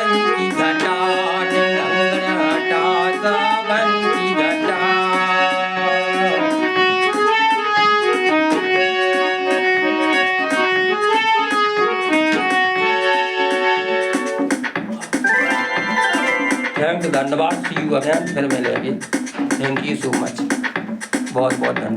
सावंती घटा टिंगंगण हटा सावंती घटा थैंक धन्यवाद। सी यू अगेन, फिर मिलेंगे। थैंक यू सो मच, बहुत बहुत धन्यवाद।